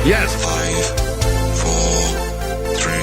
Yes. 5, 4, 3,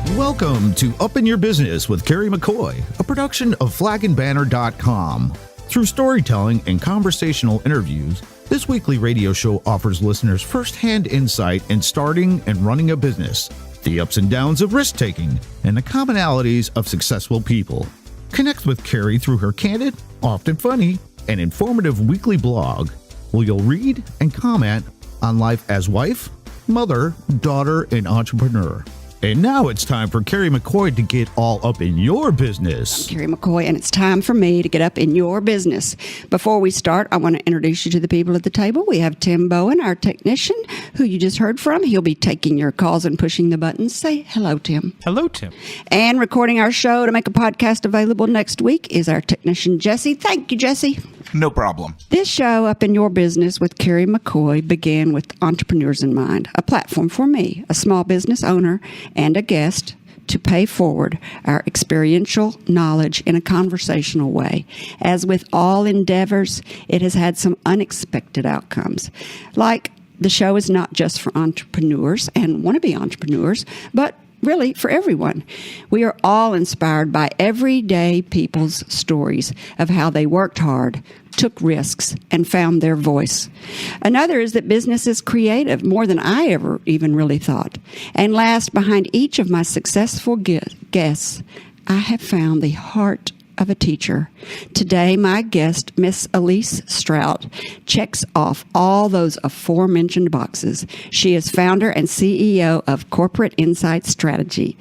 2, 1. Welcome to Up in Your Business with Kerry McCoy, a production of flagandbanner.com. Through storytelling and conversational interviews, this weekly radio show offers listeners first-hand insight in starting and running a business, the ups and downs of risk-taking, and the commonalities of successful people. Connect with Kerry through her candid, often funny, and informative weekly blog, where you'll read and comment on life as wife, mother, daughter, and entrepreneur. And now it's time for Kerry McCoy to get all up in your business. I'm Kerry McCoy, and it's time for me to get up in your business. Before we start, I want to introduce you to the people at the table. We have Tim Bowen, our technician, who you just heard from. He'll be taking your calls and pushing the buttons. Say hello, Tim. Hello, Tim. And recording our show to make a podcast available next week is our technician, Jesse. Thank you, Jesse. No problem. This show, Up in Your Business with Kerry McCoy, began with entrepreneurs in mind, a platform for me, a small business owner and a guest, to pay forward our experiential knowledge in a conversational way. As with all endeavors, it has had some unexpected outcomes. Like, the show is not just for entrepreneurs and wannabe entrepreneurs, but really for everyone. We are all inspired by everyday people's stories of how they worked hard, took risks, and found their voice. Another is that business is creative, more than I ever even really thought. And last, behind each of my successful guests, I have found the heart of a teacher. Today, my guest, Miss Alese Stroud, checks off all those aforementioned boxes. She is founder and CEO of Corporate Insight Strategy.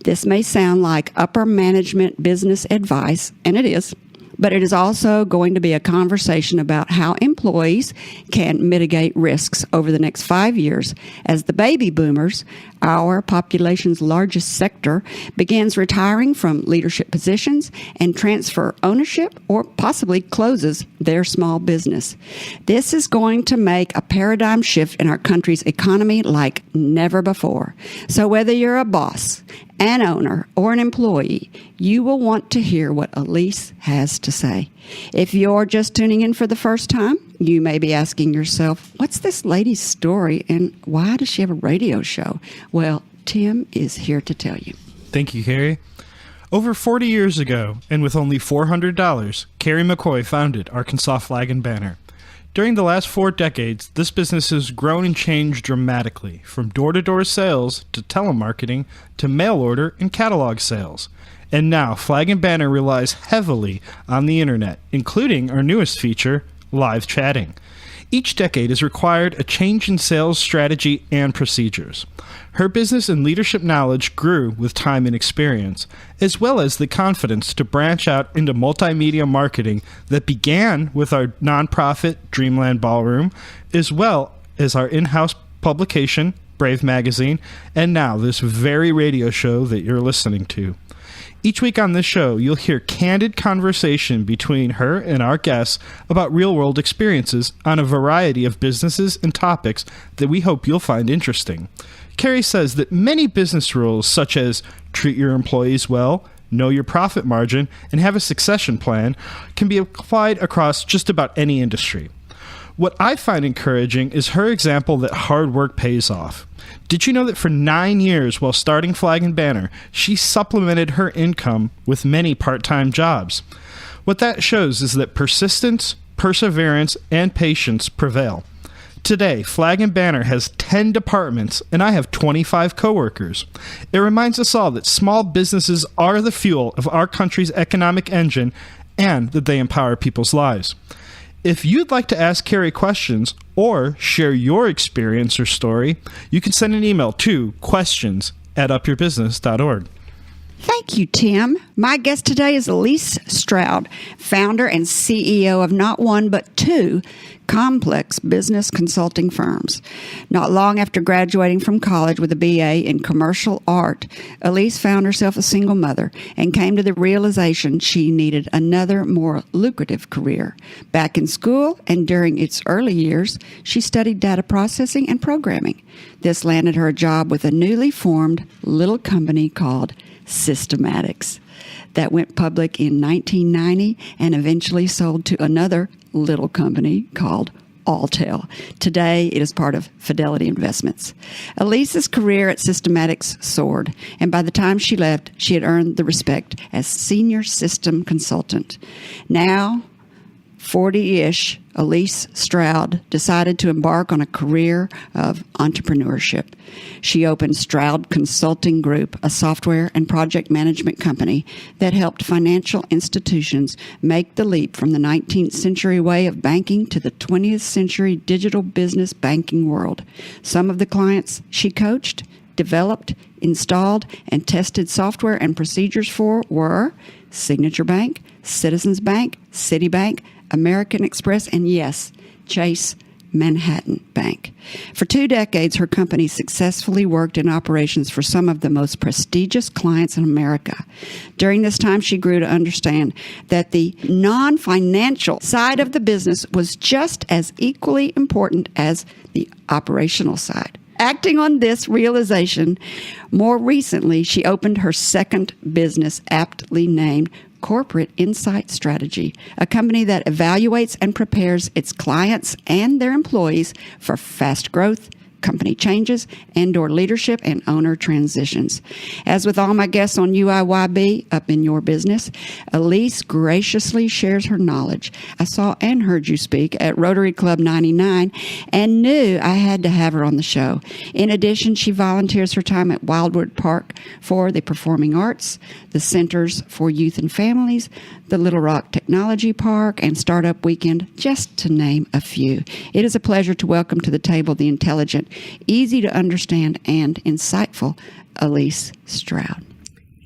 This may sound like upper management business advice, and it is, but it is also going to be a conversation about how employees can mitigate risks over the next 5 years as the baby boomers, our population's largest sector, begins retiring from leadership positions and transfer ownership or possibly closes their small business. This is going to make a paradigm shift in our country's economy like never before. So whether you're a boss, an owner, or an employee, you will want to hear what Alese has to say. If you're just tuning in for the first time, you may be asking yourself, what's this lady's story and why does she have a radio show? Well, Tim is here to tell you. Thank you, Kerry. Over 40 years ago, and with only $400, Kerry McCoy founded Arkansas Flag and Banner. During the last 4 decades, this business has grown and changed dramatically, from door-to-door sales to telemarketing to mail order and catalog sales. And now, Flag and Banner relies heavily on the internet, including our newest feature, live chatting. Each decade has required a change in sales strategy and procedures. Her business and leadership knowledge grew with time and experience, as well as the confidence to branch out into multimedia marketing that began with our nonprofit Dreamland Ballroom, as well as our in-house publication, Brave Magazine, and now this very radio show that you're listening to. Each week on this show, you'll hear candid conversation between her and our guests about real-world experiences on a variety of businesses and topics that we hope you'll find interesting. Kerry says that many business rules, such as treat your employees well, know your profit margin, and have a succession plan, can be applied across just about any industry. What I find encouraging is her example that hard work pays off. Did you know that for 9 years while starting Flag and Banner, she supplemented her income with many part-time jobs? What that shows is that persistence, perseverance, and patience prevail. Today, Flag and Banner has 10 departments, and I have 25 coworkers. It reminds us all that small businesses are the fuel of our country's economic engine and that they empower people's lives. If you'd like to ask Kerry questions or share your experience or story, you can send an email to questions@upyourbusiness.org. Thank you, Tim. My guest today is Alese Stroud, founder and CEO of not one but 2 complex business consulting firms. Not long after graduating from college with a BA in commercial art, Alese found herself a single mother and came to the realization she needed another, more lucrative career. Back in school and during its early years, she studied data processing and programming. This landed her a job with a newly formed little company called Systematics that went public in 1990 and eventually sold to another little company called Alltel. Today, it is part of Fidelity Investments. Alese's career at Systematics soared, and by the time she left, she had earned the respect as Senior System Consultant. Now, 40-ish, Alese Stroud decided to embark on a career of entrepreneurship. She opened Stroud Consulting Group, a software and project management company that helped financial institutions make the leap from the 19th century way of banking to the 20th century digital business banking world. Some of the clients she coached, developed, installed, and tested software and procedures for were Signature Bank, Citizens Bank, Citibank, American Express, and yes, Chase Manhattan Bank. For 2 decades, her company successfully worked in operations for some of the most prestigious clients in America. During this time, she grew to understand that the non-financial side of the business was just as equally important as the operational side. Acting on this realization, more recently, she opened her second business, aptly named Corporate Insight Strategy, a company that evaluates and prepares its clients and their employees for fast growth, company changes, and/or leadership and owner transitions. As with all my guests on UIYB, Up in Your Business, Alese graciously shares her knowledge. I saw and heard you speak at Rotary Club 99 and knew I had to have her on the show. In addition, she volunteers her time at Wildwood Park for the Performing Arts, the Centers for Youth and Families, the Little Rock Technology Park, and Startup Weekend, just to name a few. It is a pleasure to welcome to the table the intelligent, easy to understand, and insightful Alese Stroud.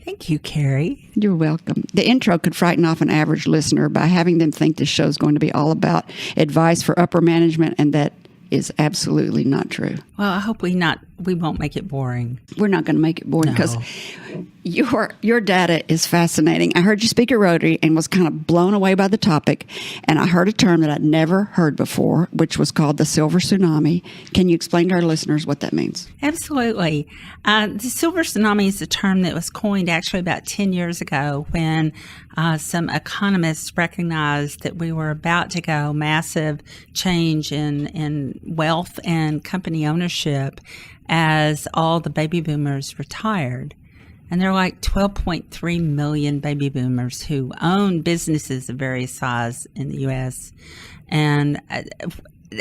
Thank you, Kerry. You're welcome. The intro could frighten off an average listener by having them think this show is going to be all about advice for upper management, and that is absolutely not true. Well, I hope we won't make it boring. We're not going to make it boring because your data is fascinating. I heard you speak at Rotary and was kind of blown away by the topic, and I heard a term that I'd never heard before, which was called the silver tsunami. Can you explain to our listeners what that means? Absolutely. The silver tsunami is a term that was coined actually about 10 years ago when some economists recognized that we were about to go massive change in wealth and company ownership as all the baby boomers retired. And there are like 12.3 million baby boomers who own businesses of various size in the U.S. And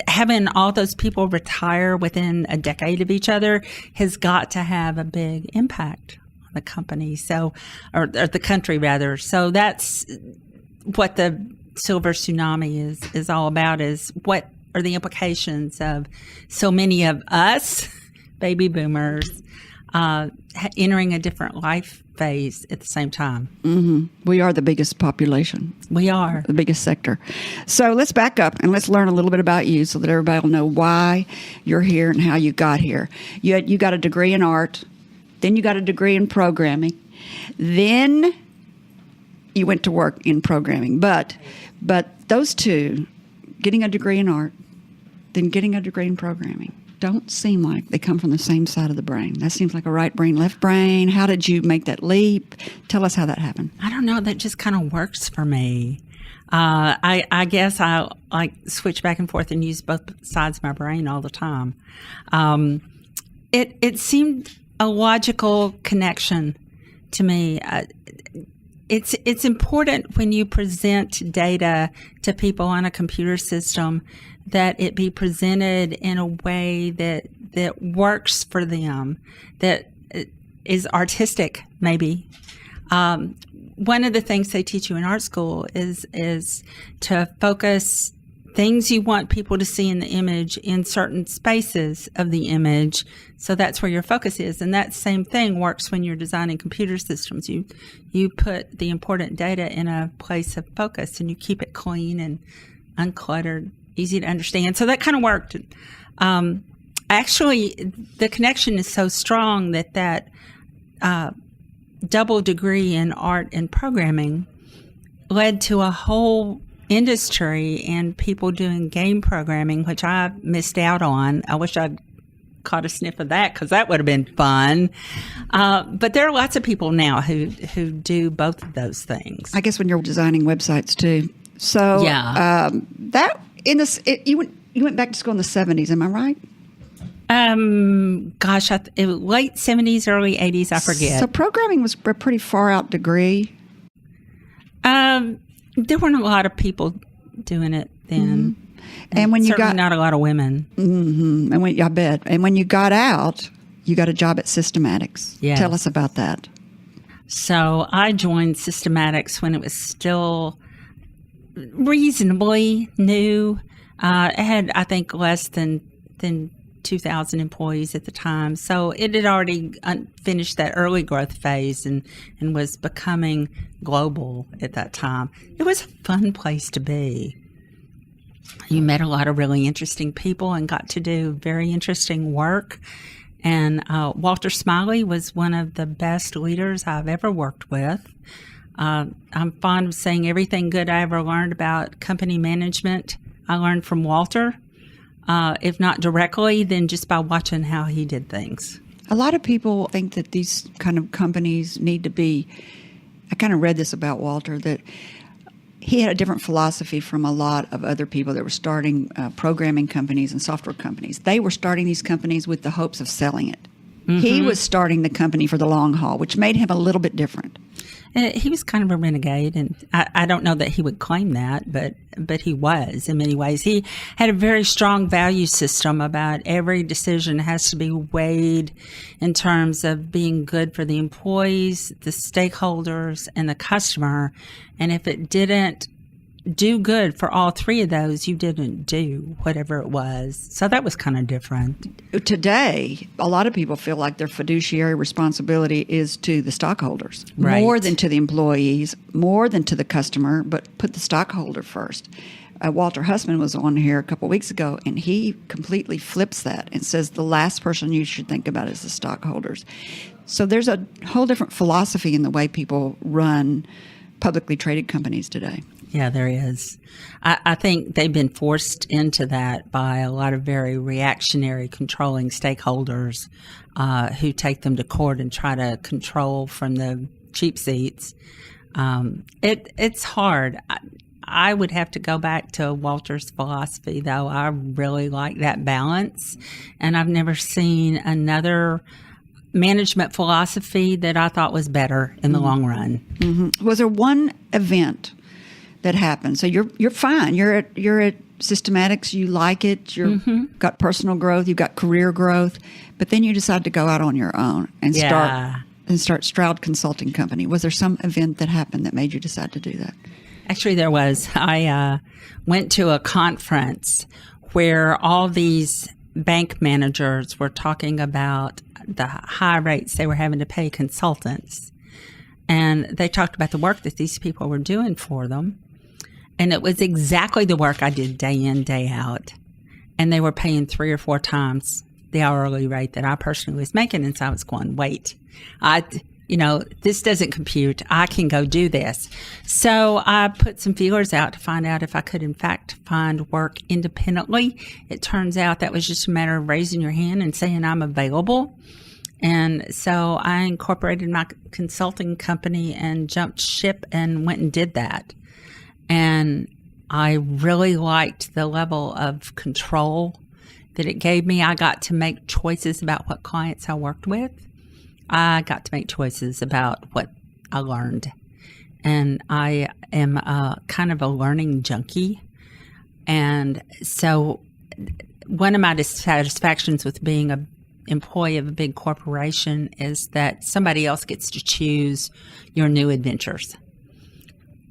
having all those people retire within a decade of each other has got to have a big impact on the company, or the country rather. So that's what the silver tsunami is all about, is what are the implications of so many of us baby boomers entering a different life phase at the same time. Mm-hmm. We are the biggest population. We are. The biggest sector. So let's back up and let's learn a little bit about you so that everybody will know why you're here and how you got here. You got a degree in art, then you got a degree in programming, then you went to work in programming. But those two, getting a degree in art, then getting a degree in programming, don't seem like they come from the same side of the brain. That seems like a right brain, left brain. How did you make that leap? Tell us how that happened. I don't know. That just kind of works for me. I guess I like switch back and forth and use both sides of my brain all the time. It seemed a logical connection to me. It's important when you present data to people on a computer system that it be presented in a way that works for them, that is artistic, maybe. One of the things they teach you in art school is to focus things you want people to see in the image in certain spaces of the image. So that's where your focus is. And that same thing works when you're designing computer systems. You put the important data in a place of focus and you keep it clean and uncluttered, easy to understand. So that kind of worked. Actually, the connection is so strong that double degree in art and programming led to a whole industry and people doing game programming, which I missed out on. I wish I'd caught a sniff of that because that would have been fun. But there are lots of people now who do both of those things. I guess when you're designing websites too. So yeah. You went back to school in the 70s, am I right? Gosh, late 70s, early 80s, I forget. So programming was a pretty far out degree. There weren't a lot of people doing it then. And when you got not a lot of women. And I bet. And when you got out, you got a job at Systematics. Yes. Tell us about that. So I joined Systematics when it was still reasonably new. It had, I think, less than 2,000 employees at the time. So it had already finished that early growth phase and was becoming global at that time. It was a fun place to be. You met a lot of really interesting people and got to do very interesting work. And Walter Smiley was one of the best leaders I've ever worked with. I'm fond of saying everything good I ever learned about company management, I learned from Walter. If not directly, then just by watching how he did things. A lot of people think that these kind of companies need to be, I kind of read this about Walter, that he had a different philosophy from a lot of other people that were starting programming companies and software companies. They were starting these companies with the hopes of selling it. He was starting the company for the long haul, which made him a little bit different. He was kind of a renegade, and I don't know that he would claim that, but he was in many ways. He had a very strong value system about every decision has to be weighed in terms of being good for the employees, the stakeholders, and the customer. And if it didn't do good for all three of those, you didn't do whatever it was. So that was kind of different. Today, a lot of people feel like their fiduciary responsibility is to the stockholders, right, more than to the employees, more than to the customer, but put the stockholder first. Walter Hussman was on here a couple of weeks ago, and he completely flips that and says the last person you should think about is the stockholders. So there's a whole different philosophy in the way people run publicly traded companies today. Yeah, there is. I think they've been forced into that by a lot of very reactionary, controlling stakeholders who take them to court and try to control from the cheap seats. It's hard. I would have to go back to Walter's philosophy, though. I really like that balance, and I've never seen another management philosophy that I thought was better in the long run. Mm-hmm. Was there one event that happened? So you're fine. You're at Systematics. You like it. You've got personal growth. You've got career growth. But then you decide to go out on your own and start Stroud Consulting Company. Was there some event that happened that made you decide to do that? Actually, there was. I went to a conference where all these bank managers were talking about the high rates they were having to pay consultants. And they talked about the work that these people were doing for them. And it was exactly the work I did day in, day out. And they were paying 3 or 4 times the hourly rate that I personally was making. And so I was going, wait, this doesn't compute. I can go do this. So I put some feelers out to find out if I could, in fact, find work independently. It turns out that was just a matter of raising your hand and saying I'm available. And so I incorporated my consulting company and jumped ship and went and did that. And I really liked the level of control that it gave me. I got to make choices about what clients I worked with. I got to make choices about what I learned. And I am kind of a learning junkie. And so one of my dissatisfactions with being an employee of a big corporation is that somebody else gets to choose your new adventures,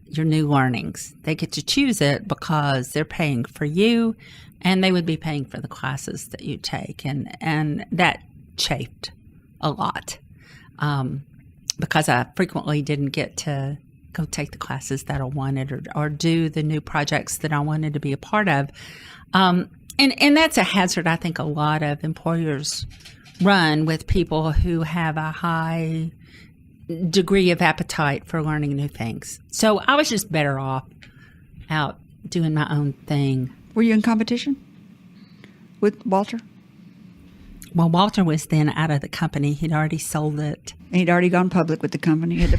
your new learnings. They get to choose it because they're paying for you, and they would be paying for the classes that you take. And that chafed a lot because I frequently didn't get to go take the classes that I wanted or do the new projects that I wanted to be a part of. And that's a hazard I think a lot of employers run with people who have a high degree of appetite for learning new things. So I was just better off out doing my own thing. Were you in competition with Walter? Well, Walter was then out of the company. He'd already sold it. He'd already gone public with the company. Had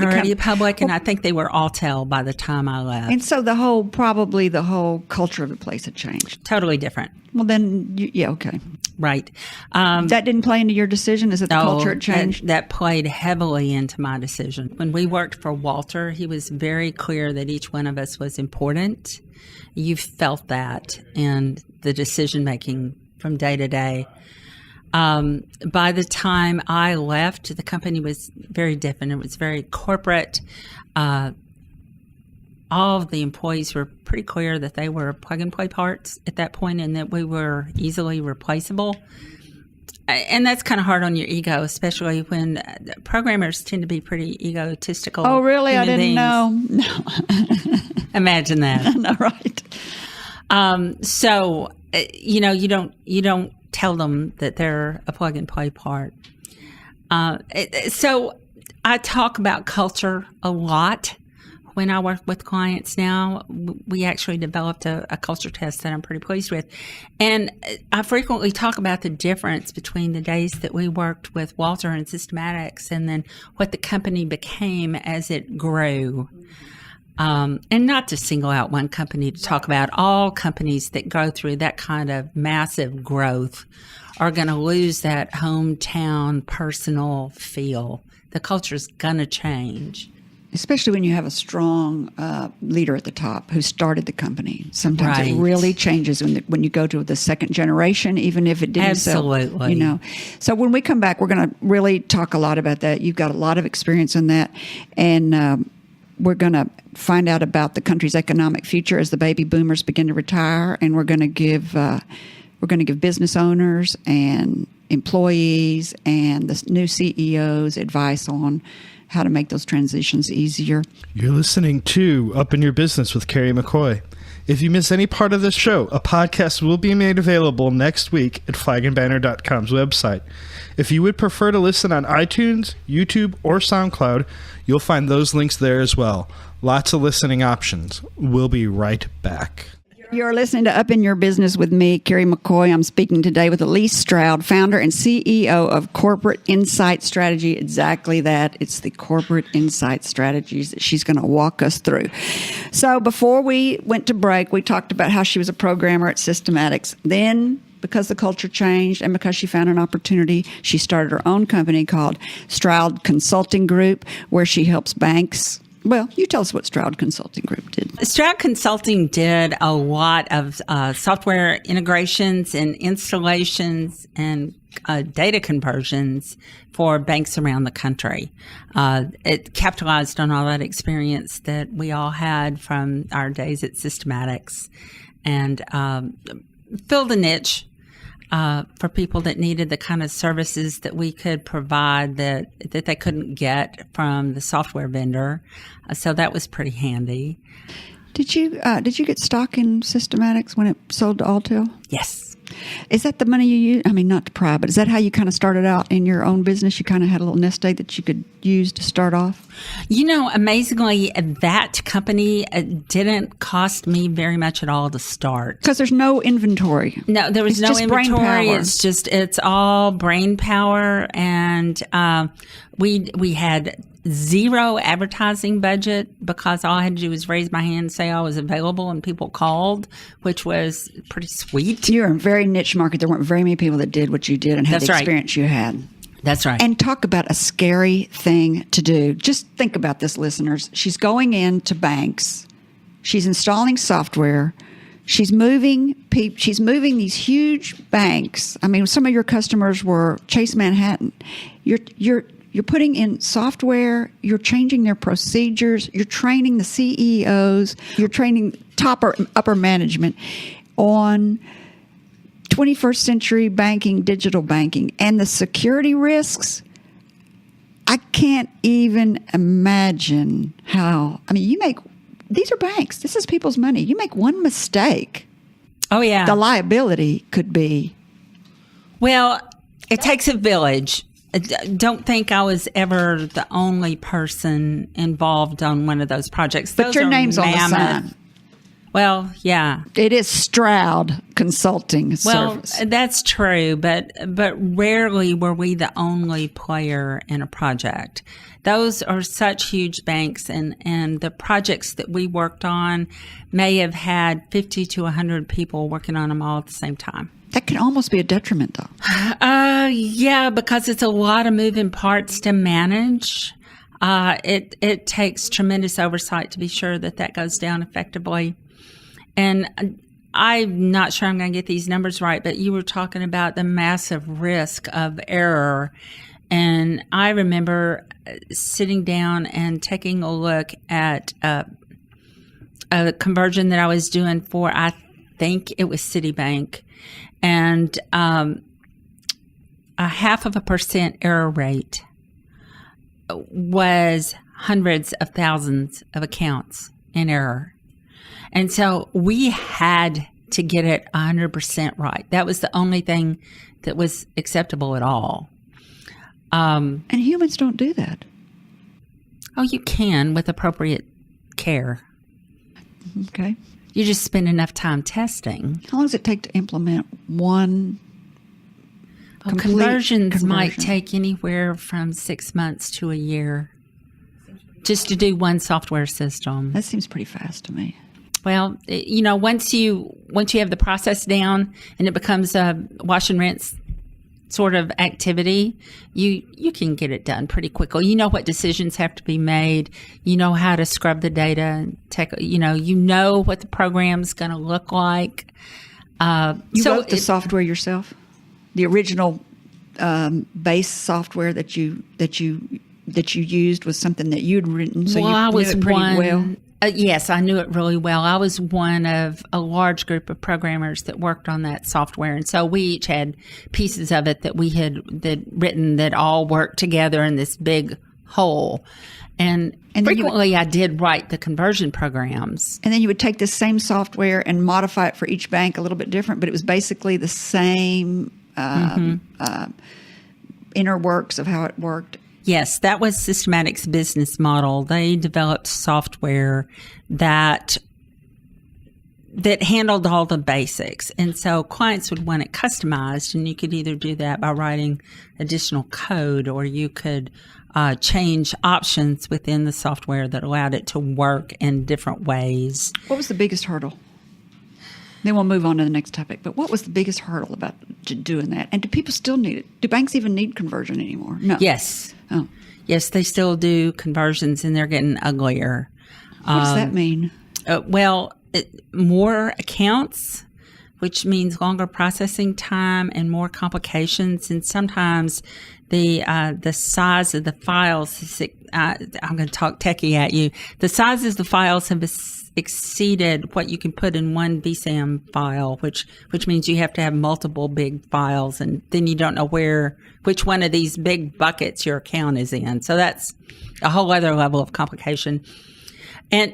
Already public, and I think they were Alltel by the time I left. And so probably the whole culture of the place had changed. Totally different. Well, then, yeah, okay. Right. That didn't play into your decision? Is it the culture had changed? That played heavily into my decision. When we worked for Walter, he was very clear that each one of us was important. You felt that in the decision-making from day to day. By the time I left, the company was very different. It was very corporate. All of the employees were pretty clear that they were plug-and-play parts at that point and that we were easily replaceable. And that's kind of hard on your ego, especially when programmers tend to be pretty egotistical. Oh, really? I didn't beings. know. No. Imagine that. No, right. So, you don't tell them that they're a plug-and-play part. So I talk about culture a lot when I work with clients now. We actually developed a culture test that I'm pretty pleased with. And I frequently talk about the difference between the days that we worked with Walter and Systematics and then what the company became as it grew. And not to single out one company to talk about, all companies that go through that kind of massive growth are going to lose that hometown personal feel. The culture's going to change. Especially when you have a strong leader at the top who started the company. Sometimes Right. it really changes when you go to the second generation, even if it didn't Absolutely. sell. So when we come back, we're going to really talk a lot about that. You've got a lot of experience in that. And we're going to find out about the country's economic future as the baby boomers begin to retire. And we're going to give business owners and employees and the new CEOs advice on how to make those transitions easier. You're listening to Up in Your Business with Kerry McCoy. If you miss any part of this show, a podcast will be made available next week at flagandbanner.com's website. If you would prefer to listen on iTunes, YouTube, or SoundCloud, you'll find those links there as well. Lots of listening options. We'll be right back. You're listening to Up in Your Business with me, Kerry McCoy. I'm speaking today with Alese Stroud, founder and CEO of Corporate Insight Strategy. Exactly that. It's the corporate insight strategies that she's going to walk us through. So before we went to break, we talked about how she was a programmer at Systematics. Then, because the culture changed and because she found an opportunity, she started her own company called Stroud Consulting Group, where she helps banks. Well, you tell us what Stroud Consulting Group did. Stroud Consulting did a lot of software integrations and installations and data conversions for banks around the country. It capitalized on all that experience that we all had from our days at Systematics and filled a niche for people that needed the kind of services that we could provide that they couldn't get from the software vendor. So that was pretty handy. Did you get stock in Systematics when it sold to Alltel? Yes. Is that the money you use? I mean, not to pry, but is that how you kind of started out in your own business? You kind of had a little nest egg that you could use to start off? Amazingly, that company didn't cost me very much at all to start. Because there's no inventory. No, there was It's no just brain inventory. power. It's all brain power. And we had zero advertising budget because all I had to do was raise my hand and say I was available and people called, which was pretty sweet. You're in a very niche market. There weren't very many people that did what you did and had That's the right. experience you had. That's right. And talk about a scary thing to do. Just think about this, listeners. She's going into banks. She's installing software. She's moving these huge banks. I mean, some of your customers were Chase Manhattan. You're putting in software, you're changing their procedures, you're training the CEOs, you're training upper management on 21st century banking, digital banking, and the security risks. I can't even imagine how. I mean, these are banks. This is people's money. You make one mistake. Oh, yeah. The liability could be. Well, it takes a village. Don't think I was ever the only person involved on one of those projects. But your name's on the mammoth. sign. Well, yeah. It is Stroud Consulting Service. Well, that's true, but rarely were we the only player in a project. Those are such huge banks, and the projects that we worked on may have had 50 to 100 people working on them all at the same time. That can almost be a detriment, though. Yeah, because it's a lot of moving parts to manage. It takes tremendous oversight to be sure that goes down effectively. And I'm not sure I'm going to get these numbers right, but you were talking about the massive risk of error. And I remember sitting down and taking a look at a conversion that I was doing for, I think it was Citibank, and a 0.5% error rate was hundreds of thousands of accounts in error. And so we had to get it 100% right. That was the only thing that was acceptable at all. And humans don't do that. Oh, you can with appropriate care. Okay. You just spend enough time testing. How long does it take to implement one conversions might take anywhere from 6 months to a year just to do one software system. That seems pretty fast to me. Well, once you have the process down and it becomes a wash and rinse sort of activity, you can get it done pretty quickly. You know what decisions have to be made. You know how to scrub the data and you know what the program's going to look like. You wrote the software yourself? The original base software that you used was something that you'd written, so you knew it pretty well. Yes, I knew it really well. I was one of a large group of programmers that worked on that software, and so we each had pieces of it that we had written that all worked together in this big whole. And frequently, I did write the conversion programs. And then you would take the same software and modify it for each bank a little bit different, but it was basically the same inner works of how it worked. Yes, that was Systematic's business model. They developed software that handled all the basics. And so clients would want it customized, and you could either do that by writing additional code, or you could change options within the software that allowed it to work in different ways. What was the biggest hurdle? Then we'll move on to the next topic. But what was the biggest hurdle about doing that? And do people still need it? Do banks even need conversion anymore? No. Yes. Oh. Yes, they still do conversions, and they're getting uglier. What does that mean? More accounts, which means longer processing time and more complications. And sometimes the size of the files, I'm going to talk techie at you. The size of the files have exceeded what you can put in one VSAM file, which means you have to have multiple big files, and then you don't know which one of these big buckets your account is in. So that's a whole other level of complication.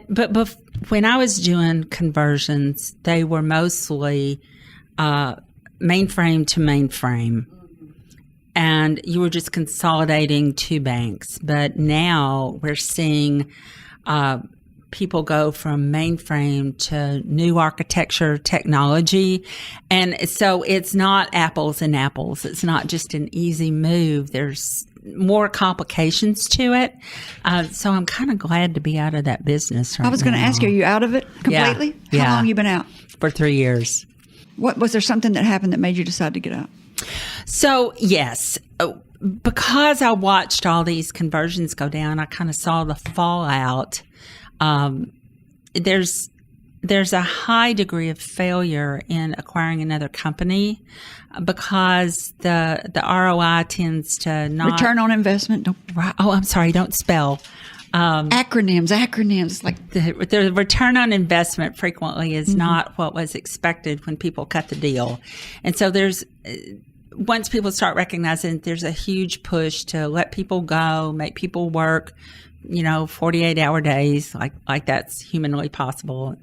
But when I was doing conversions, they were mostly mainframe to mainframe, and you were just consolidating two banks. But now we're seeing people go from mainframe to new architecture technology. And so it's not apples and apples. It's not just an easy move. There's more complications to it. So I'm kind of glad to be out of that business right now. I was going to ask you, are you out of it completely? Yeah. How long have you been out? For 3 years. What was there something that happened that made you decide to get out? So, yes. Because I watched all these conversions go down, I kind of saw the fallout. There's a high degree of failure in acquiring another company because the ROI tends to not return on investment. I'm sorry, don't spell. Acronyms like the return on investment frequently is not what was expected when people cut the deal, and so once people start recognizing there's a huge push to let people go, make people work 48-hour days, like that's humanly possible.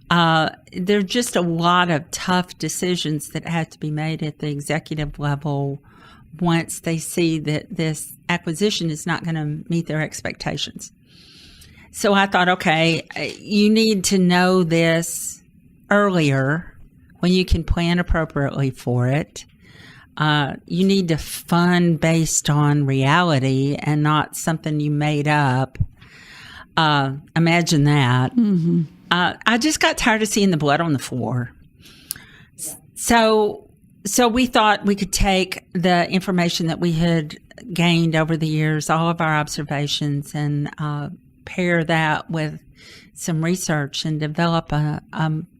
There are just a lot of tough decisions that have to be made at the executive level once they see that this acquisition is not going to meet their expectations. So I thought, okay, you need to know this earlier when you can plan appropriately for it. You need to fund based on reality and not something you made up. Imagine that. Mm-hmm. I just got tired of seeing the blood on the floor. So we thought we could take the information that we had gained over the years, all of our observations, and pair that with some research and develop a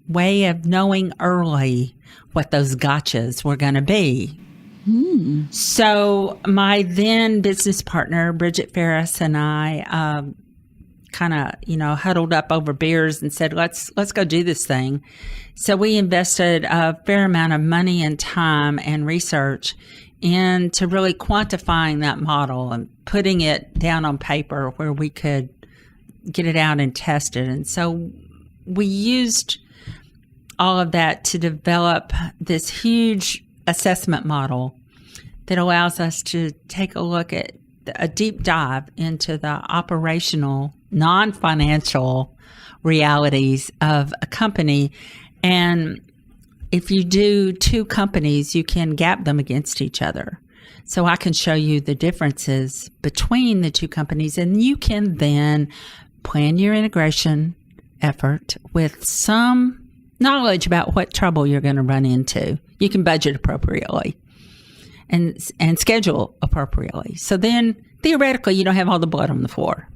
way of knowing early what those gotchas were going to be. So my then business partner, Bridget Ferris, and I kind of, huddled up over beers and said, let's go do this thing. So we invested a fair amount of money and time and research into really quantifying that model and putting it down on paper where we could get it out and test it. And so we used all of that to develop this huge assessment model that allows us to take a look at a deep dive into the operational, non-financial realities of a company. And if you do two companies, you can gap them against each other. So I can show you the differences between the two companies, and you can then plan your integration effort with some knowledge about what trouble you're going to run into. You can budget appropriately and schedule appropriately. So then theoretically, you don't have all the blood on the floor.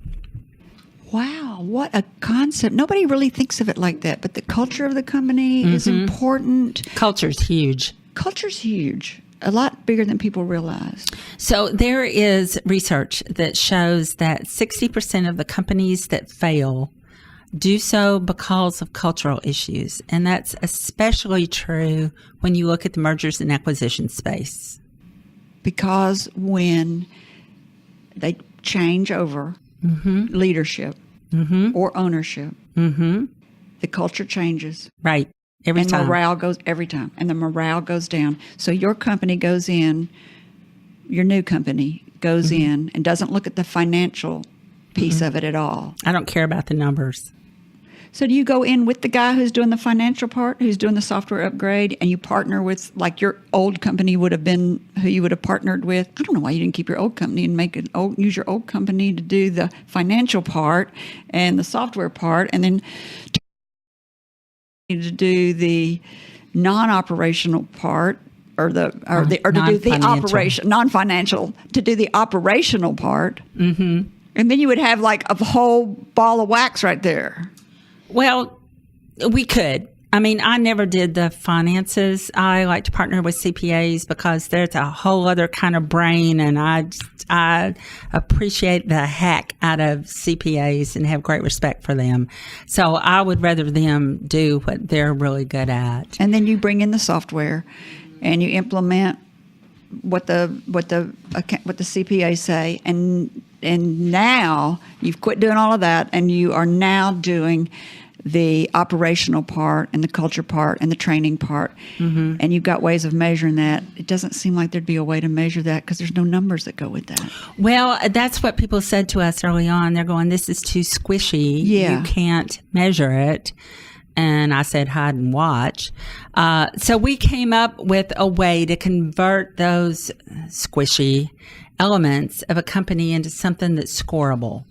Wow, what a concept. Nobody really thinks of it like that, but the culture of the company is important. Culture's huge. Culture's huge. A lot bigger than people realize. So there is research that shows that 60% of the companies that fail do so because of cultural issues. And that's especially true when you look at the mergers and acquisition space. Because when they change over leadership or ownership, the culture changes. Right. Every time. Morale goes every time. And the morale goes down. So your company goes in, your new company goes in and doesn't look at the financial piece of it at all. I don't care about the numbers. So do you go in with the guy who's doing the financial part, who's doing the software upgrade, and you partner with, like your old company would have been, who you would have partnered with? I don't know why you didn't keep your old company and use your old company to do the financial part and the software part, and then to do the non-operational part, or to do the operation, non-financial, to do the operational part. And then you would have like a whole ball of wax right there. Well, we could. I mean, I never did the finances. I like to partner with CPAs because there's a whole other kind of brain, and I appreciate the heck out of CPAs and have great respect for them. So I would rather them do what they're really good at. And then you bring in the software, and you implement what the CPAs say, and now you've quit doing all of that, and you are now doing the operational part and the culture part and the training part, and you've got ways of measuring that. It doesn't seem like there'd be a way to measure that because there's no numbers that go with that. Well, that's what people said to us early on. They're going, this is too squishy. Yeah. You can't measure it. And I said, hide and watch. So we came up with a way to convert those squishy elements of a company into something that's scoreable.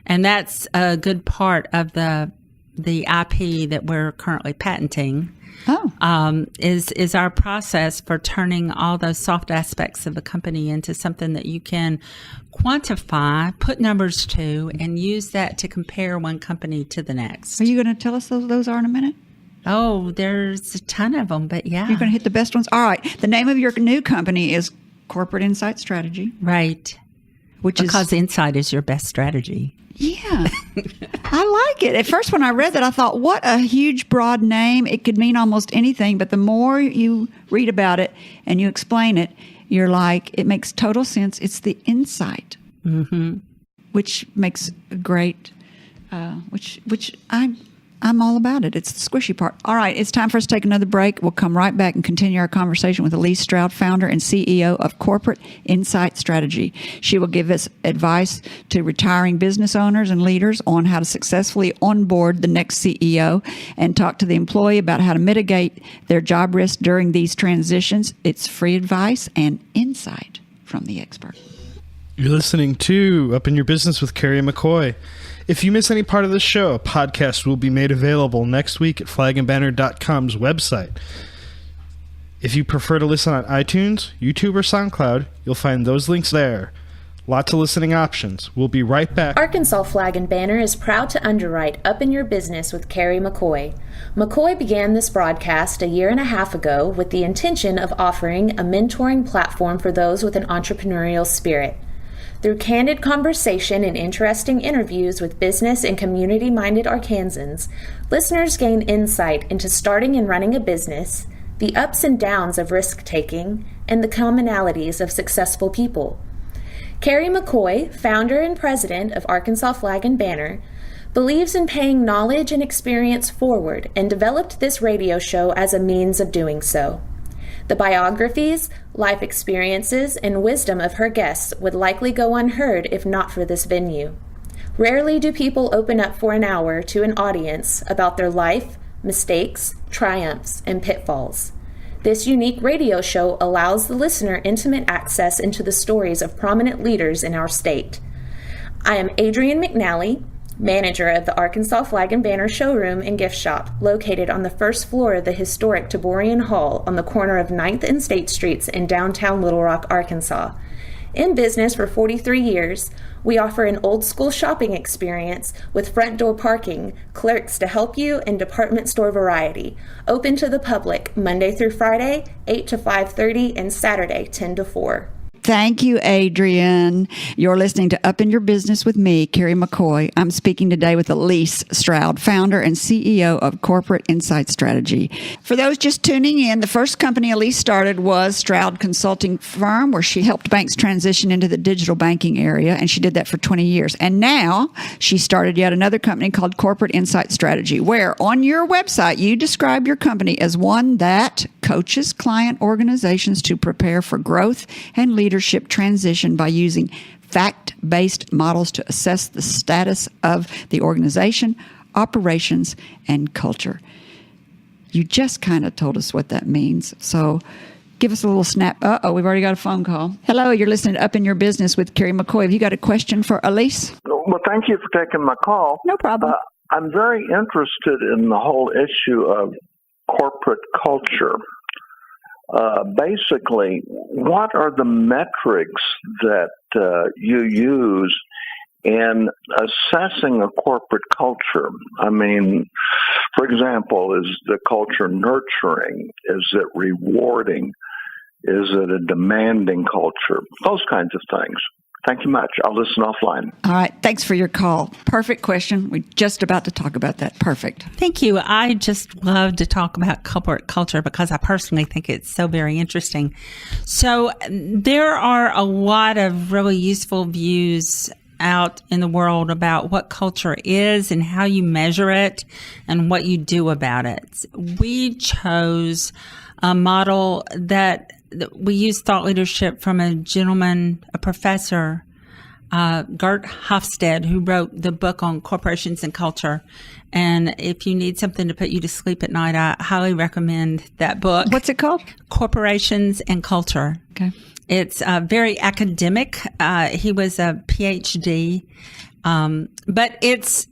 And that's a good part of the IP that we're currently patenting. Is our process for turning all those soft aspects of a company into something that you can quantify, put numbers to, and use that to compare one company to the next. Are you going to tell us those are in a minute? Oh, there's a ton of them, but yeah. You're going to hit the best ones? All right. The name of your new company is Corporate Insight Strategy. Right. Because insight is your best strategy. Yeah. I like it. At first, when I read that, I thought, what a huge, broad name. It could mean almost anything. But the more you read about it and you explain it, you're like, it makes total sense. It's the insight, which makes a great, which I I'm all about it. It's the squishy part. All right, it's time for us to take another break. We'll come right back and continue our conversation with Alese Stroud, founder and CEO of Corporate Insight Strategy. She will give us advice to retiring business owners and leaders on how to successfully onboard the next CEO and talk to the employee about how to mitigate their job risk during these transitions. It's free advice and insight from the expert. You're listening to Up in Your Business with Kerry and McCoy. If you miss any part of the show, a podcast will be made available next week at flagandbanner.com's website. If you prefer to listen on iTunes, YouTube, or SoundCloud, you'll find those links there. Lots of listening options. We'll be right back. Arkansas Flag and Banner is proud to underwrite Up in Your Business with Kerry McCoy. McCoy began this broadcast a year and a half ago with the intention of offering a mentoring platform for those with an entrepreneurial spirit. Through candid conversation and interesting interviews with business and community-minded Arkansans, listeners gain insight into starting and running a business, the ups and downs of risk-taking, and the commonalities of successful people. Kerry McCoy, founder and president of Arkansas Flag and Banner, believes in paying knowledge and experience forward and developed this radio show as a means of doing so. The biographies, life experiences, and wisdom of her guests would likely go unheard if not for this venue. Rarely do people open up for an hour to an audience about their life, mistakes, triumphs, and pitfalls. This unique radio show allows the listener intimate access into the stories of prominent leaders in our state. I am Adrienne McNally, manager of the Arkansas Flag and Banner showroom and gift shop, located on the first floor of the historic Taborian Hall on the corner of 9th and State Streets in downtown Little Rock, Arkansas. In business for 43 years, we offer an old-school shopping experience with front door parking, clerks to help you, and department store variety. Open to the public Monday through Friday, 8 to 5:30, and Saturday, 10 to 4. Thank you, Adrienne. You're listening to Up in Your Business with me, Kerry McCoy. I'm speaking today with Alese Stroud, founder and CEO of Corporate Insight Strategy. For those just tuning in, the first company Alese started was Stroud Consulting Firm, where she helped banks transition into the digital banking area, and she did that for 20 years. And now she started yet another company called Corporate Insight Strategy, where on your website you describe your company as one that coaches client organizations to prepare for growth and leadership transition by using fact-based models to assess the status of the organization, operations, and culture. You just kind of told us what that means. So give us a little snap. We've already got a phone call. Hello, you're listening to Up in Your Business with Kerry McCoy. Have you got a question for Alese? Well, thank you for taking my call. No problem. I'm very interested in the whole issue of corporate culture. Basically, what are the metrics that you use in assessing a corporate culture? I mean, for example, is the culture nurturing? Is it rewarding? Is it a demanding culture? Those kinds of things. Thank you much. I'll listen offline. All right. Thanks for your call. Perfect question. We're just about to talk about that. Perfect. Thank you. I just love to talk about corporate culture because I personally think it's so very interesting. So there are a lot of really useful views out in the world about what culture is and how you measure it and what you do about it. We chose a model that we use thought leadership from a gentleman, a professor, Gert Hofstede, who wrote the book on corporations and culture. And if you need something to put you to sleep at night, I highly recommend that book. What's it called? Corporations and Culture. Okay. It's very academic. He was a PhD, but it's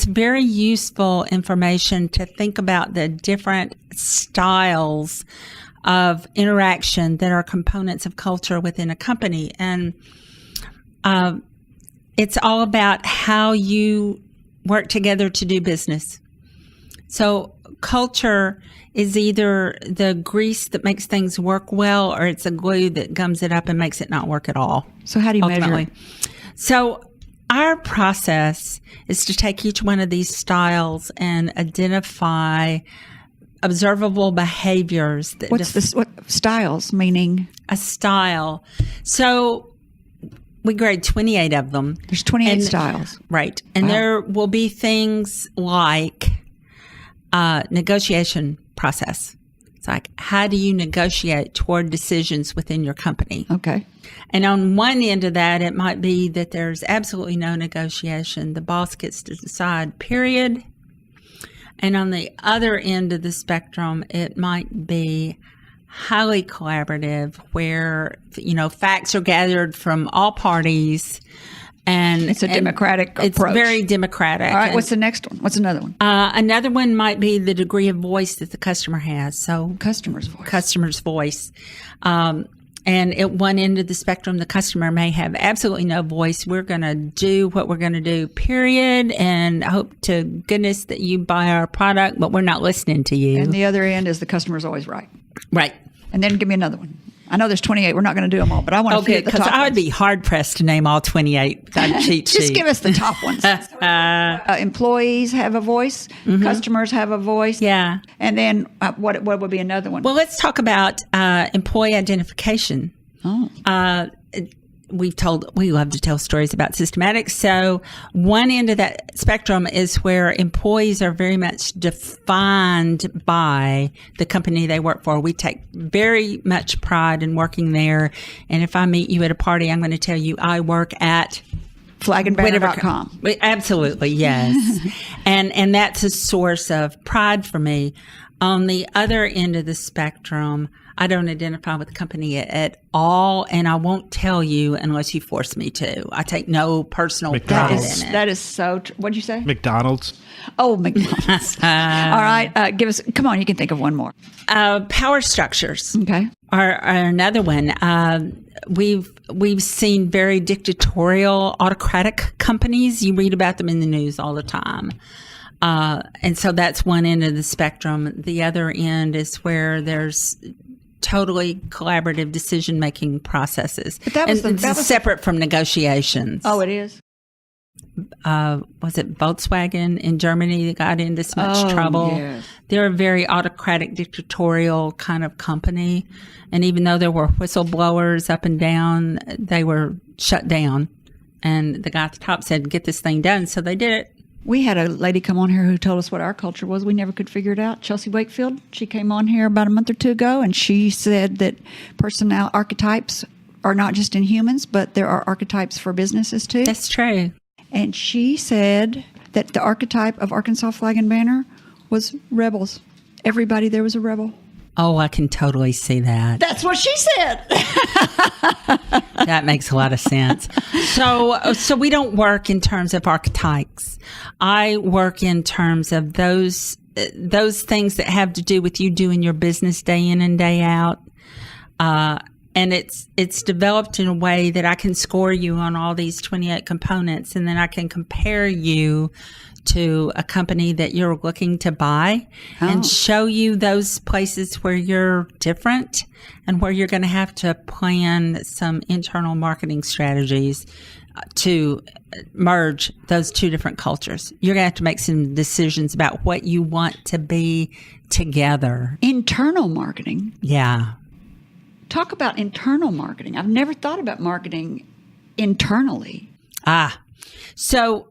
very useful information to think about the different styles of interaction that are components of culture within a company. And it's all about how you work together to do business. So culture is either the grease that makes things work well, or it's a glue that gums it up and makes it not work at all. So how do you measure it? So our process is to take each one of these styles and identify observable behaviors. What styles, meaning? A style. So we grade 28 of them. There's 28 styles. Right. And Wow. there will be things like negotiation process. It's like, how do you negotiate toward decisions within your company? Okay. And on one end of that, it might be that there's absolutely no negotiation. The boss gets to decide, period. And on the other end of the spectrum, it might be highly collaborative where, facts are gathered from all parties. And it's a democratic approach. It's very democratic. All right. What's the next one? What's another one? Another one might be the degree of voice that the customer has. So customer's voice. And at one end of the spectrum, the customer may have absolutely no voice. We're going to do what we're going to do, period. And I hope to goodness that you buy our product, but we're not listening to you. And the other end is the customer's always right. Right. And then give me another one. I know there's 28. We're not going to do them all, but I want to get the top ones. I would be hard-pressed to name all 28 without a cheat sheet. Just give us the top ones. Employees have a voice. Mm-hmm. Customers have a voice. Yeah. And then what would be another one? Well, let's talk about employee identification. Oh. We love to tell stories about systematics. So one end of that spectrum is where employees are very much defined by the company they work for. We take very much pride in working there. And if I meet you at a party, I'm going to tell you I work at flagandbanner.com. Absolutely, yes. and that's a source of pride for me. On the other end of the spectrum, I don't identify with the company at all, and I won't tell you unless you force me to. I take no personal pride in it. That is so what'd you say? McDonald's. Oh, McDonald's. All right. Come on, you can think of one more. Power structures. Okay. Are another one. We've seen very dictatorial, autocratic companies. You read about them in the news all the time. And so that's one end of the spectrum. The other end is where there's totally collaborative decision-making processes. But that was separate from negotiations. Oh, it is? Was it Volkswagen in Germany that got into so much trouble? Yes. They're a very autocratic, dictatorial kind of company. And even though there were whistleblowers up and down, they were shut down. And the guy at the top said, get this thing done. So they did it. We had a lady come on here who told us what our culture was. We never could figure it out. Chelsea Wakefield, she came on here about a month or two ago, and she said that personnel archetypes are not just in humans, but there are archetypes for businesses too. That's true. And she said that the archetype of Arkansas Flag and Banner was rebels. Everybody there was a rebel. Oh, I can totally see that. That's what she said. That makes a lot of sense. So we don't work in terms of archetypes. I work in terms of those things that have to do with you doing your business day in and day out. And it's developed in a way that I can score you on all these 28 components, and then I can compare you to a company that you're looking to buy and show you those places where you're different and where you're going to have to plan some internal marketing strategies to merge those two different cultures. You're going to have to make some decisions about what you want to be together. Internal marketing? Yeah. Talk about internal marketing. I've never thought about marketing internally. So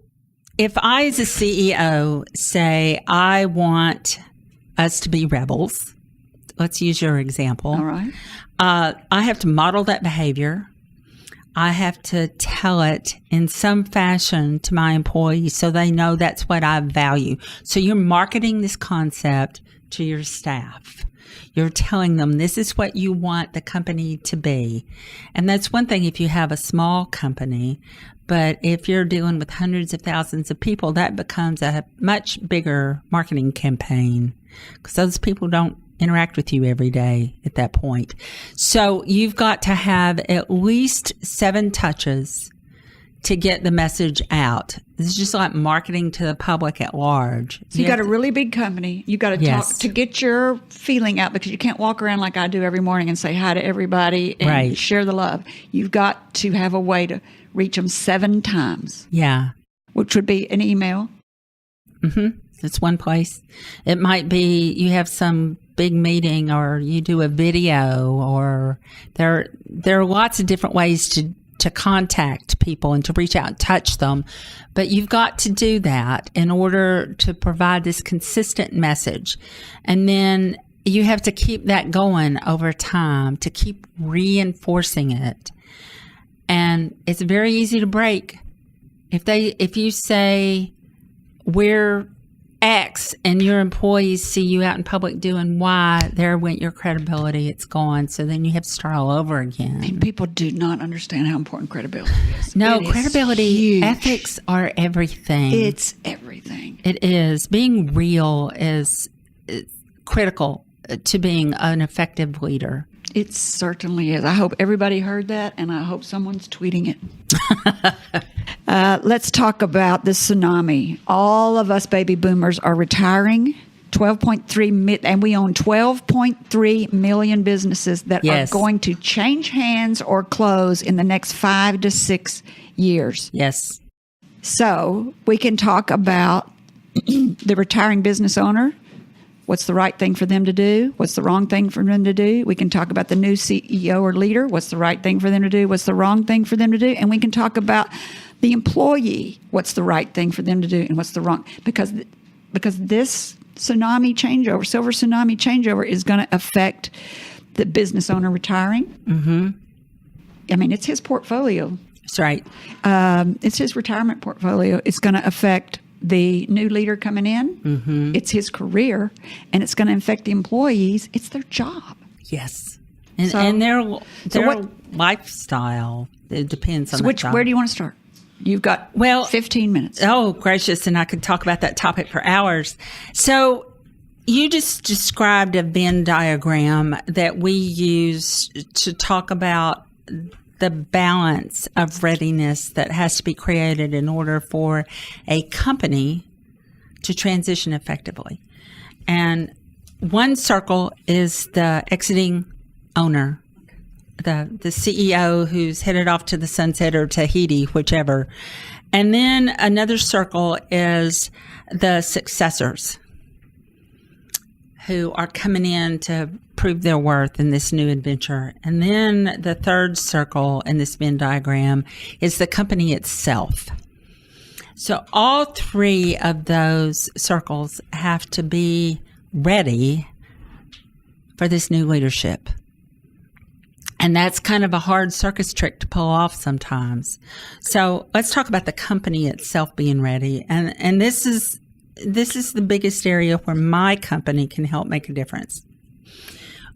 if I, as a CEO, say, I want us to be rebels, let's use your example. All right. I have to model that behavior. I have to tell it in some fashion to my employees so they know that's what I value. So you're marketing this concept to your staff. You're telling them this is what you want the company to be. And that's one thing if you have a small company, but if you're dealing with hundreds of thousands of people, that becomes a much bigger marketing campaign because those people don't interact with you every day at that point. So you've got to have at least 7 touches to get the message out. It's just like marketing to the public at large. So you got a really big company. You got to talk to get your feeling out because you can't walk around like I do every morning and say hi to everybody and share the love. You've got to have a way to reach them 7 times. Yeah. Which would be an email. Mm-hmm. It's one place. It might be you have some big meeting or you do a video or there are lots of different ways to contact people and to reach out and touch them. But you've got to do that in order to provide this consistent message. And then you have to keep that going over time to keep reinforcing it. And it's very easy to break. If you say we're X and your employees see you out in public doing Y, there went your credibility. It's gone. So then you have to start all over again. And people do not understand how important credibility is. No, credibility, ethics are everything. It's everything. It is. Being real is critical to being an effective leader. It certainly is. I hope everybody heard that, and I hope someone's tweeting it. Let's talk about the tsunami. All of us baby boomers are retiring. 12.3 and we own 12.3 million businesses that are going to change hands or close in the next 5 to 6 years. Yes. So we can talk about the retiring business owner. What's the right thing for them to do? What's the wrong thing for them to do? We can talk about the new CEO or leader. What's the right thing for them to do? What's the wrong thing for them to do? And we can talk about the employee. What's the right thing for them to do and what's the wrong? Because this tsunami changeover, silver tsunami changeover, is going to affect the business owner retiring. Mm-hmm. I mean, it's his portfolio. That's right. It's his retirement portfolio. It's going to affect the new leader coming in. Mm-hmm. It's his career, and it's going to affect the employees. It's their job. Yes, and their lifestyle. It depends on the job. Where do you want to start? You've got 15 minutes. Oh, gracious, and I could talk about that topic for hours. So you just described a Venn diagram that we use to talk about the balance of readiness that has to be created in order for a company to transition effectively. And one circle is the exiting owner, the CEO who's headed off to the sunset or Tahiti, whichever. And then another circle is the successors who are coming in to prove their worth in this new adventure. And then the third circle in this Venn diagram is the company itself. So all three of those circles have to be ready for this new leadership. And that's kind of a hard circus trick to pull off sometimes. So let's talk about the company itself being ready. And this is the biggest area where my company can help make a difference.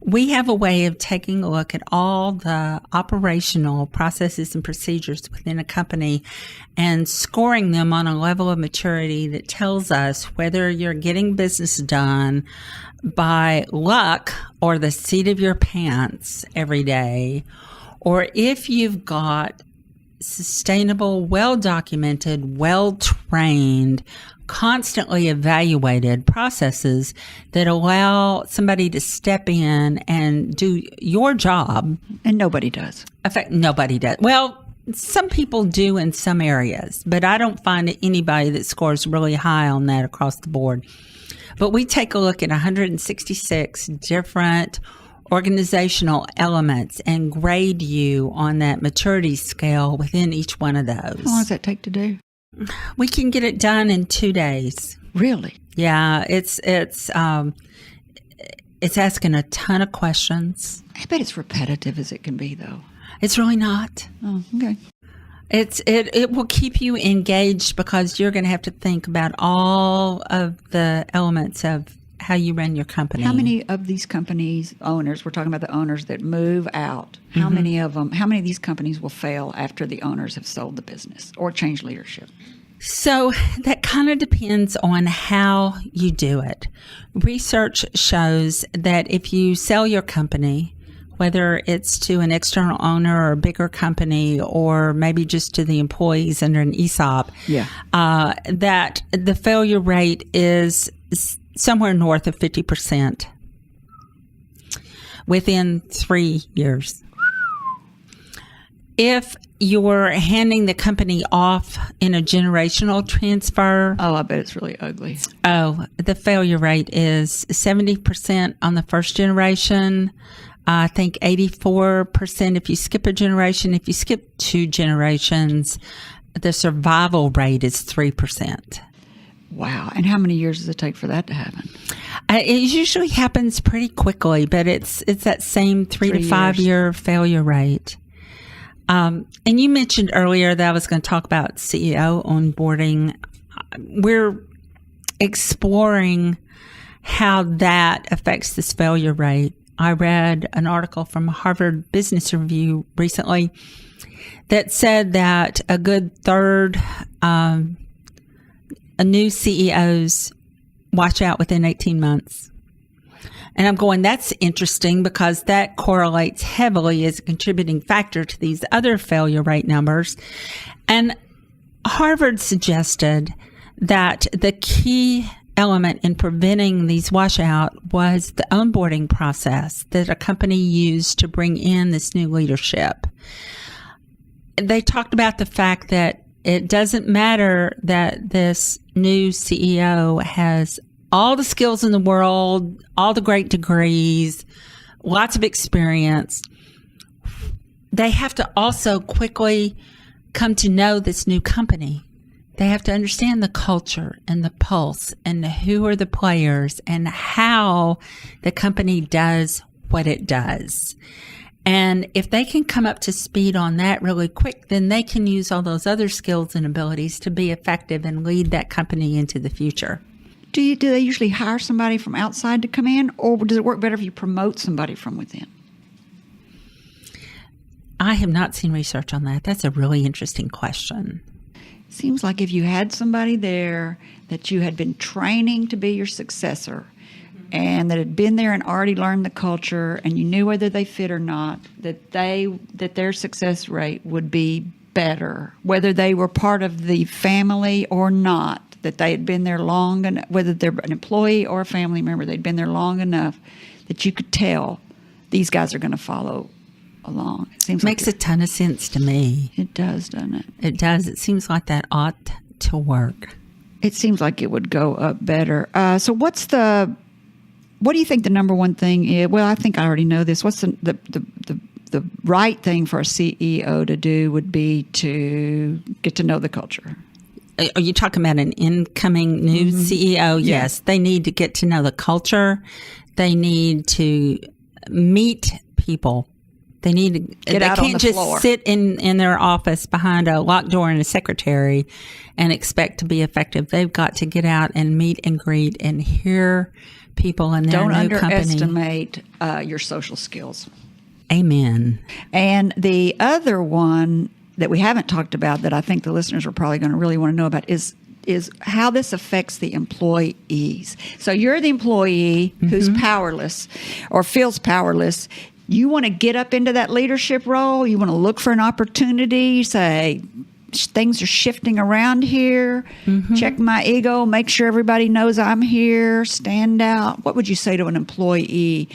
We have a way of taking a look at all the operational processes and procedures within a company and scoring them on a level of maturity that tells us whether you're getting business done by luck or the seat of your pants every day, or if you've got sustainable, well-documented, well-trained, constantly evaluated processes that allow somebody to step in and do your job. And nobody does. Nobody does. Well, some people do in some areas, but I don't find anybody that scores really high on that across the board. But we take a look at 166 different organizational elements and grade you on that maturity scale within each one of those. How long does that take to do? We can get it done in 2 days. Really? Yeah, it's asking a ton of questions. I bet it's repetitive as it can be, though. It's really not. Oh, okay. It will keep you engaged because you're going to have to think about all of the elements of how you run your company. How many of these companies owners, we're talking about the owners that move out, how many of these companies will fail after the owners have sold the business or changed leadership? So that kind of depends on how you do it. Research shows that if you sell your company, whether it's to an external owner or a bigger company or maybe just to the employees under an ESOP, that the failure rate is somewhere north of 50% within 3 years. If you're handing the company off in a generational transfer. Oh, I bet it's really ugly. Oh, the failure rate is 70% on the first generation, I think 84% if you skip a generation. If you skip 2 generations, the survival rate is 3%. Wow. And how many years does it take for that to happen? It usually happens pretty quickly, but it's that same 3 to 5 year failure rate. And you mentioned earlier that I was going to talk about CEO onboarding. We're exploring how that affects this failure rate. I read an article from Harvard Business Review recently that said that a good third new CEOs watch out within 18 months. And I'm going, that's interesting because that correlates heavily as a contributing factor to these other failure rate numbers. And Harvard suggested that the key element in preventing these washout was the onboarding process that a company used to bring in this new leadership. They talked about the fact that it doesn't matter that this new CEO has all the skills in the world, all the great degrees, lots of experience. They have to also quickly come to know this new company. They have to understand the culture and the pulse and who are the players and how the company does what it does. And if they can come up to speed on that really quick, then they can use all those other skills and abilities to be effective and lead that company into the future. Do they usually hire somebody from outside to come in, or does it work better if you promote somebody from within? I have not seen research on that. That's a really interesting question. Seems like if you had somebody there that you had been training to be your successor and that had been there and already learned the culture and you knew whether they fit or not, that their success rate would be better, whether they were part of the family or not, that they had been there long enough, whether they're an employee or a family member, they'd been there long enough that you could tell these guys are going to follow along. It seems makes a ton of sense to me. It does, doesn't it? It does. It seems like that ought to work. It seems like it would go up better. So what do you think the number one thing is? Well, I think I already know this. What's the right thing for a CEO to do would be to get to know the culture. Are you talking about an incoming new CEO? Yes. They need to get to know the culture. They need to meet people. They need to get out on the floor. They can't just sit in their office behind a locked door and a secretary and expect to be effective. They've got to get out and meet and greet and hear people in their new company. Don't underestimate your social skills. Amen. And the other one that we haven't talked about that I think the listeners are probably going to really want to know about is how this affects the employees. So you're the employee who's powerless or feels powerless. You want to get up into that leadership role. You want to look for an opportunity, say, things are shifting around here. Check my ego, make sure everybody knows I'm here, stand out. What would you say to an employee?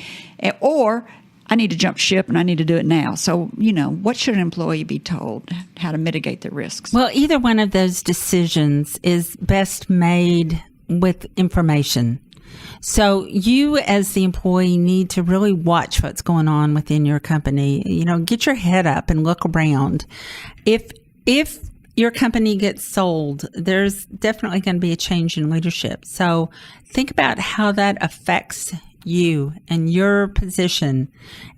Or, I need to jump ship and I need to do it now. So, what should an employee be told? How to mitigate the risks? Well, either one of those decisions is best made with information. So you as the employee need to really watch what's going on within your company. Get your head up and look around. If your company gets sold, there's definitely going to be a change in leadership. So think about how that affects you and your position.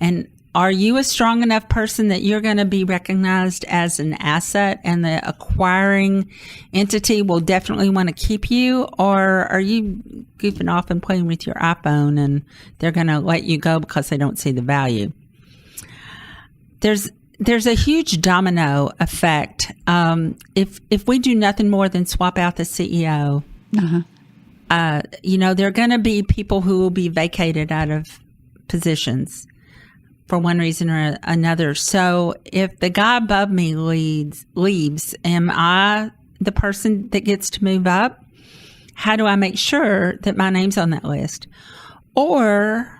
And are you a strong enough person that you're going to be recognized as an asset and the acquiring entity will definitely want to keep you? Or are you goofing off and playing with your iPhone and they're going to let you go because they don't see the value? There's a huge domino effect. If we do nothing more than swap out the CEO, there are going to be people who will be vacated out of positions for one reason or another. So if the guy above me leaves, am I the person that gets to move up? How do I make sure that my name's on that list? Or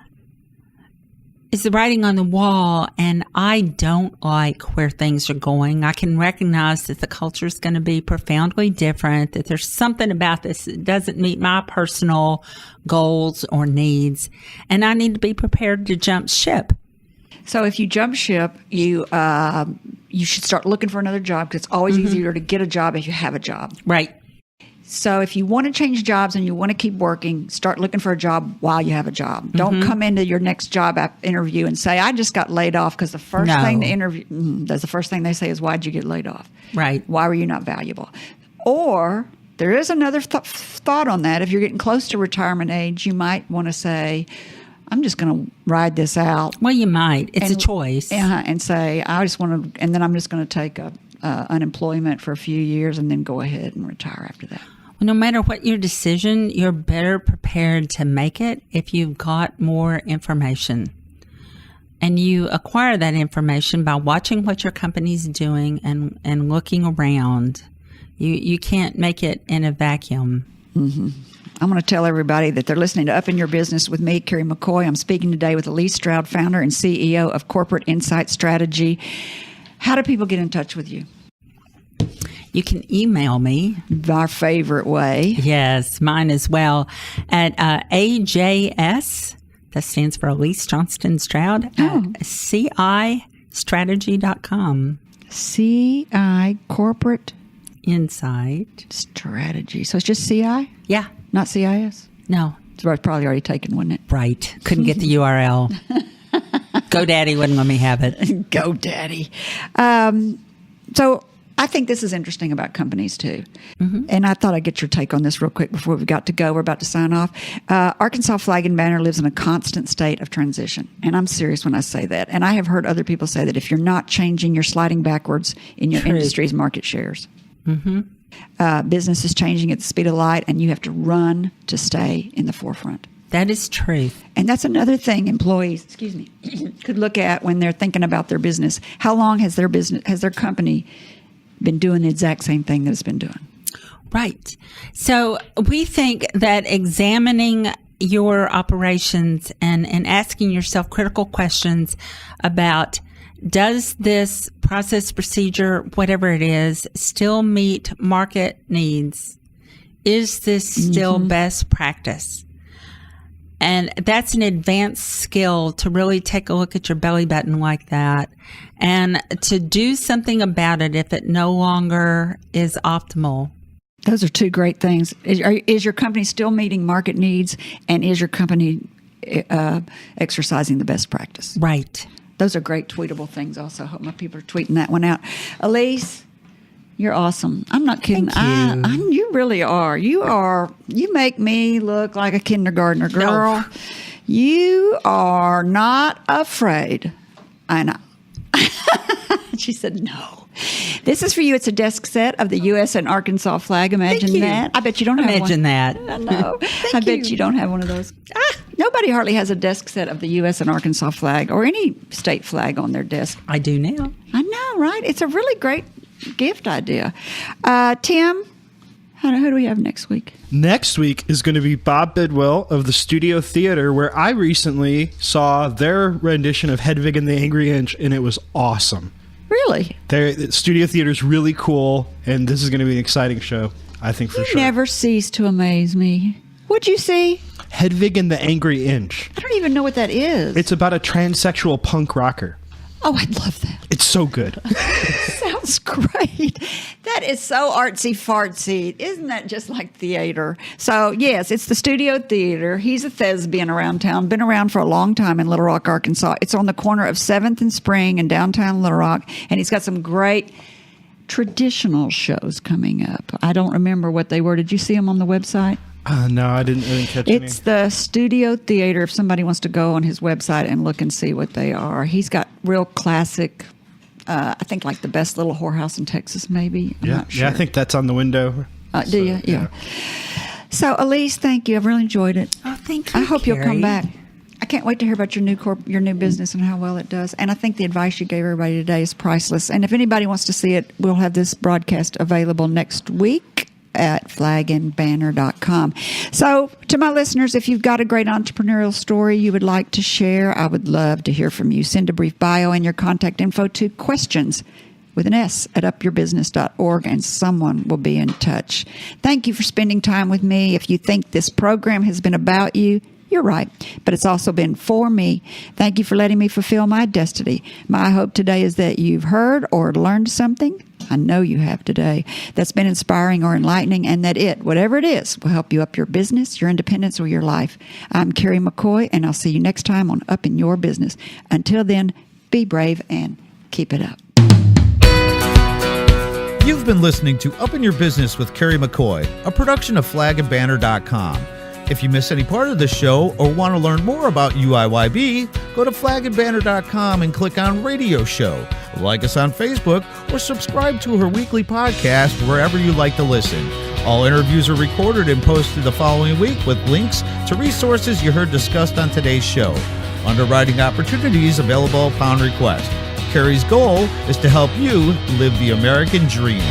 is the writing on the wall and I don't like where things are going? I can recognize that the culture is going to be profoundly different, that there's something about this that doesn't meet my personal goals or needs, and I need to be prepared to jump ship. So if you jump ship, you should start looking for another job because it's always easier to get a job if you have a job. Right. So if you want to change jobs and you want to keep working, start looking for a job while you have a job. Don't come into your next job interview and say, I just got laid off, because the first thing they say is, why'd you get laid off? Right. Why were you not valuable? Or there is another thought on that. If you're getting close to retirement age, you might want to say, I'm just going to ride this out. Well, you might. It's a choice. And say, I just want to, and then I'm just going to take unemployment for a few years and then go ahead and retire after that. Well, no matter what your decision, you're better prepared to make it if you've got more information. And you acquire that information by watching what your company's doing and looking around. You can't make it in a vacuum. Mm-hmm. I'm going to tell everybody that they're listening to Up in Your Business with me, Kerry McCoy. I'm speaking today with Alese Stroud, founder and CEO of Corporate Insight Strategy. How do people get in touch with you? You can email me. Our favorite way. Yes, mine as well. At AJS, that stands for Alese Johnston Stroud, CIstrategy.com. CI, Corporate Insight Strategy. So it's just CI? Yeah. Not CIS? No. It's probably already taken, wouldn't it? Right. Couldn't get the URL. GoDaddy wouldn't let me have it. GoDaddy. So I think this is interesting about companies too. And I thought I'd get your take on this real quick before we got to go. We're about to sign off. Arkansas Flag and Banner lives in a constant state of transition. And I'm serious when I say that. And I have heard other people say that if you're not changing, you're sliding backwards in your industry's market shares. Business is changing at the speed of light, and you have to run to stay in the forefront. That is true. And that's another thing employees, could look at when they're thinking about their business. How long has their company been doing the exact same thing that it's been doing? Right. So we think that examining your operations and asking yourself critical questions about, does this process, procedure, whatever it is, still meet market needs? Is this still best practice? And that's an advanced skill to really take a look at your belly button like that and to do something about it if it no longer is optimal. Those are two great things. Is your company still meeting market needs, and is your company exercising the best practice? Right. Those are great tweetable things also. I hope my people are tweeting that one out. Alese, you're awesome. I'm not kidding. Thank you. You really are. You make me look like a kindergartner girl. No. You are not afraid. I know. She said no. This is for you. It's a desk set of the U.S. and Arkansas flag. Imagine that. I bet you don't have one. Imagine that. I know. I bet you don't have one of those. Nobody hardly has a desk set of the U.S. and Arkansas flag or any state flag on their desk. I do now. I know, right? It's a really great gift idea. Tim, who do we have next week? Next week is going to be Bob Bidwell of the Studio Theater, where I recently saw their rendition of Hedwig and the Angry Inch, and it was awesome. Really? The Studio Theater is really cool, and this is going to be an exciting show, I think, for sure. You never cease to amaze me. What'd you see? Hedwig and the Angry Inch. I don't even know what that is. It's about a transsexual punk rocker. Oh, I'd love that. It's so good. Sounds great. That is so artsy-fartsy. Isn't that just like theater? So, yes, it's the Studio Theater. He's a thespian around town, been around for a long time in Little Rock, Arkansas. It's on the corner of 7th and Spring in downtown Little Rock, and he's got some great traditional shows coming up. I don't remember what they were. Did you see them on the website? No, I didn't catch any. It's the Studio Theater. If somebody wants to go on his website and look and see what they are. He's got real classic, I think like The Best Little Whorehouse in Texas, maybe. I'm not sure. Yeah, I think that's on the window. Do you? Yeah. So, Alese, thank you. I've really enjoyed it. Oh, thank you, I hope you'll come Kerry. back. I can't wait to hear about your new business and how well it does. And I think the advice you gave everybody today is priceless. And if anybody wants to see it, we'll have this broadcast available next week at flagandbanner.com. So to my listeners, if you've got a great entrepreneurial story you would like to share, I would love to hear from you. Send a brief bio and your contact info to questions with an S at upyourbusiness.org, and someone will be in touch. Thank you for spending time with me. If you think this program has been about you, You're right, but it's also been for me. Thank you for letting me fulfill my destiny. My hope today is that you've heard or learned something. I know you have today, that's been inspiring or enlightening, and that whatever it is, will help you up your business, your independence, or your life. I'm Kerry McCoy, and I'll see you next time on Up in Your Business. Until then, be brave and keep it up. You've been listening to Up in Your Business with Kerry McCoy, a production of flagandbanner.com. If you miss any part of the show or want to learn more about UIYB, go to flagandbanner.com and click on Radio Show. Like us on Facebook or subscribe to her weekly podcast wherever you like to listen. All interviews are recorded and posted the following week with links to resources you heard discussed on today's show. Underwriting opportunities available upon request. Kerry's goal is to help you live the American dream.